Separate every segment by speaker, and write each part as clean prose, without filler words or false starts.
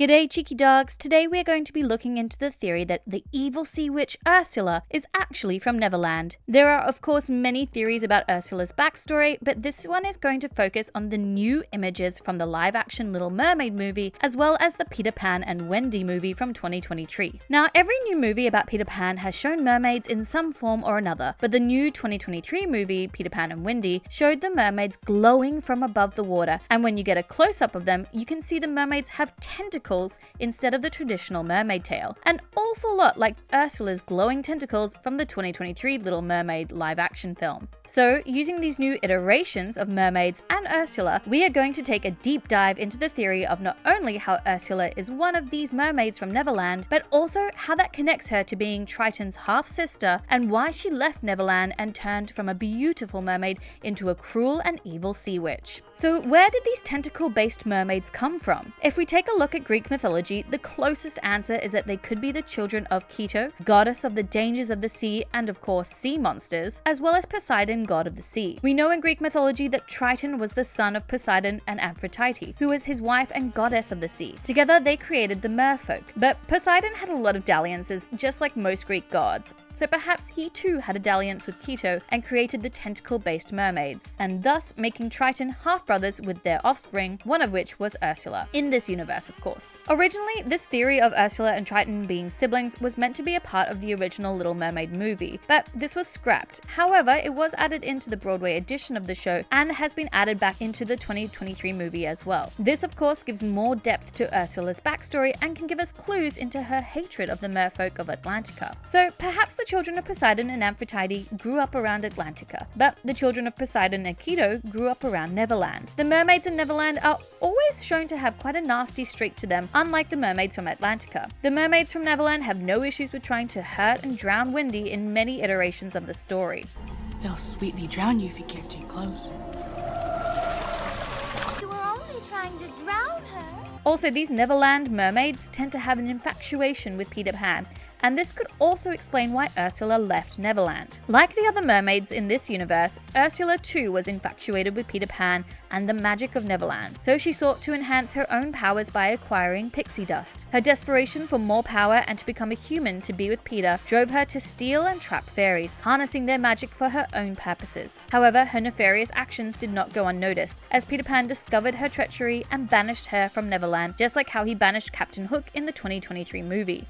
Speaker 1: G'day cheeky dogs, today we're going to be looking into the theory that the evil sea witch Ursula is actually from Neverland. There are of course many theories about Ursula's backstory, but this one is going to focus on the new images from the live action Little Mermaid movie, as well as the Peter Pan and Wendy movie from 2023. Now every new movie about Peter Pan has shown mermaids in some form or another, but the new 2023 movie, Peter Pan and Wendy, showed the mermaids glowing from above the water, and when you get a close-up of them, you can see the mermaids have tentacles instead of the traditional mermaid tail. An awful lot like Ursula's glowing tentacles from the 2023 Little Mermaid live action film. So, using these new iterations of mermaids and Ursula, we are going to take a deep dive into the theory of not only how Ursula is one of these mermaids from Neverland, but also how that connects her to being Triton's half-sister and why she left Neverland and turned from a beautiful mermaid into a cruel and evil sea witch. So where did these tentacle-based mermaids come from? If we take a look at Greek mythology, the closest answer is that they could be the children of Keto, goddess of the dangers of the sea and of course sea monsters, as well as Poseidon, god of the sea. We know in Greek mythology that Triton was the son of Poseidon and Aphrodite, who was his wife and goddess of the sea. Together they created the merfolk, but Poseidon had a lot of dalliances, just like most Greek gods, so perhaps he too had a dalliance with Keto and created the tentacle-based mermaids, and thus making Triton half-brothers with their offspring, one of which was Ursula, in this universe of course. Originally, this theory of Ursula and Triton being siblings was meant to be a part of the original Little Mermaid movie, but this was scrapped. However, it was added into the Broadway edition of the show and has been added back into the 2023 movie as well. This of course gives more depth to Ursula's backstory and can give us clues into her hatred of the merfolk of Atlantica. So perhaps the children of Poseidon and Aphrodite grew up around Atlantica, but the children of Poseidon and Keto grew up around Neverland. The mermaids in Neverland are always shown to have quite a nasty streak to them, unlike the mermaids from Atlantica. The mermaids from Neverland have no issues with trying to hurt and drown Wendy in many iterations of the story.
Speaker 2: They'll sweetly drown you if you get too close.
Speaker 3: You were only trying to drown her.
Speaker 1: Also, these Neverland mermaids tend to have an infatuation with Peter Pan, and this could also explain why Ursula left Neverland. Like the other mermaids in this universe, Ursula too was infatuated with Peter Pan and the magic of Neverland, so she sought to enhance her own powers by acquiring pixie dust. Her desperation for more power and to become a human to be with Peter drove her to steal and trap fairies, harnessing their magic for her own purposes. However, her nefarious actions did not go unnoticed, as Peter Pan discovered her treachery and banished her from Neverland, just like how he banished Captain Hook in the 2023 movie.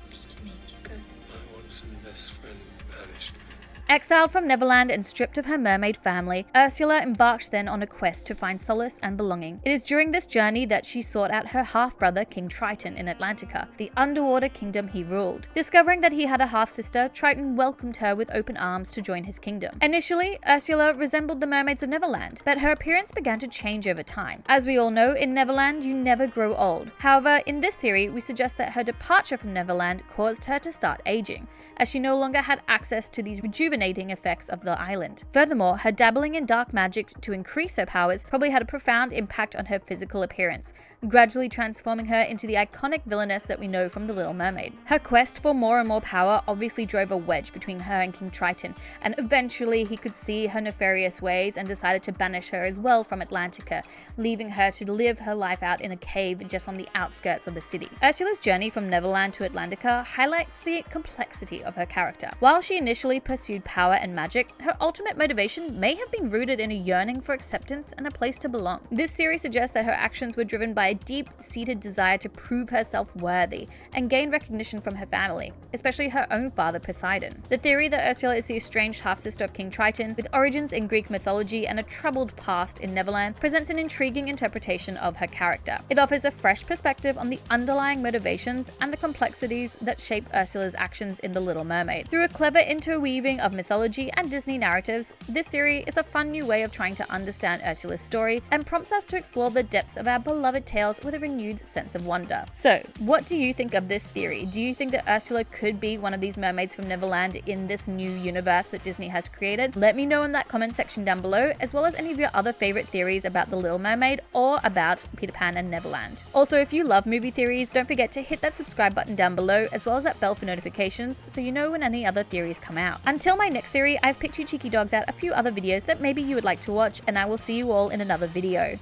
Speaker 1: Exiled from Neverland and stripped of her mermaid family, Ursula embarked then on a quest to find solace and belonging. It is during this journey that she sought out her half-brother King Triton in Atlantica, the underwater kingdom he ruled. Discovering that he had a half-sister, Triton welcomed her with open arms to join his kingdom. Initially, Ursula resembled the mermaids of Neverland, but her appearance began to change over time. As we all know, in Neverland you never grow old. However, in this theory, we suggest that her departure from Neverland caused her to start aging, as she no longer had access to these rejuvenating effects of the island. Furthermore, her dabbling in dark magic to increase her powers probably had a profound impact on her physical appearance, gradually transforming her into the iconic villainess that we know from The Little Mermaid. Her quest for more and more power obviously drove a wedge between her and King Triton, and eventually he could see her nefarious ways and decided to banish her as well from Atlantica, leaving her to live her life out in a cave just on the outskirts of the city. Ursula's journey from Neverland to Atlantica highlights the complexity of her character. While she initially pursued power and magic, her ultimate motivation may have been rooted in a yearning for acceptance and a place to belong. This theory suggests that her actions were driven by a deep-seated desire to prove herself worthy and gain recognition from her family, especially her own father Poseidon. The theory that Ursula is the estranged half-sister of King Triton, with origins in Greek mythology and a troubled past in Neverland, presents an intriguing interpretation of her character. It offers a fresh perspective on the underlying motivations and the complexities that shape Ursula's actions in The Little Mermaid. Through a clever interweaving of mythology and Disney narratives, this theory is a fun new way of trying to understand Ursula's story and prompts us to explore the depths of our beloved tales with a renewed sense of wonder. So, what do you think of this theory? Do you think that Ursula could be one of these mermaids from Neverland in this new universe that Disney has created? Let me know in that comment section down below, as well as any of your other favorite theories about The Little Mermaid or about Peter Pan and Neverland. Also, if you love movie theories, don't forget to hit that subscribe button down below, as well as that bell for notifications so you know when any other theories come out. Until my next theory, I've picked you cheeky dogs out a few other videos that maybe you would like to watch, and I will see you all in another video.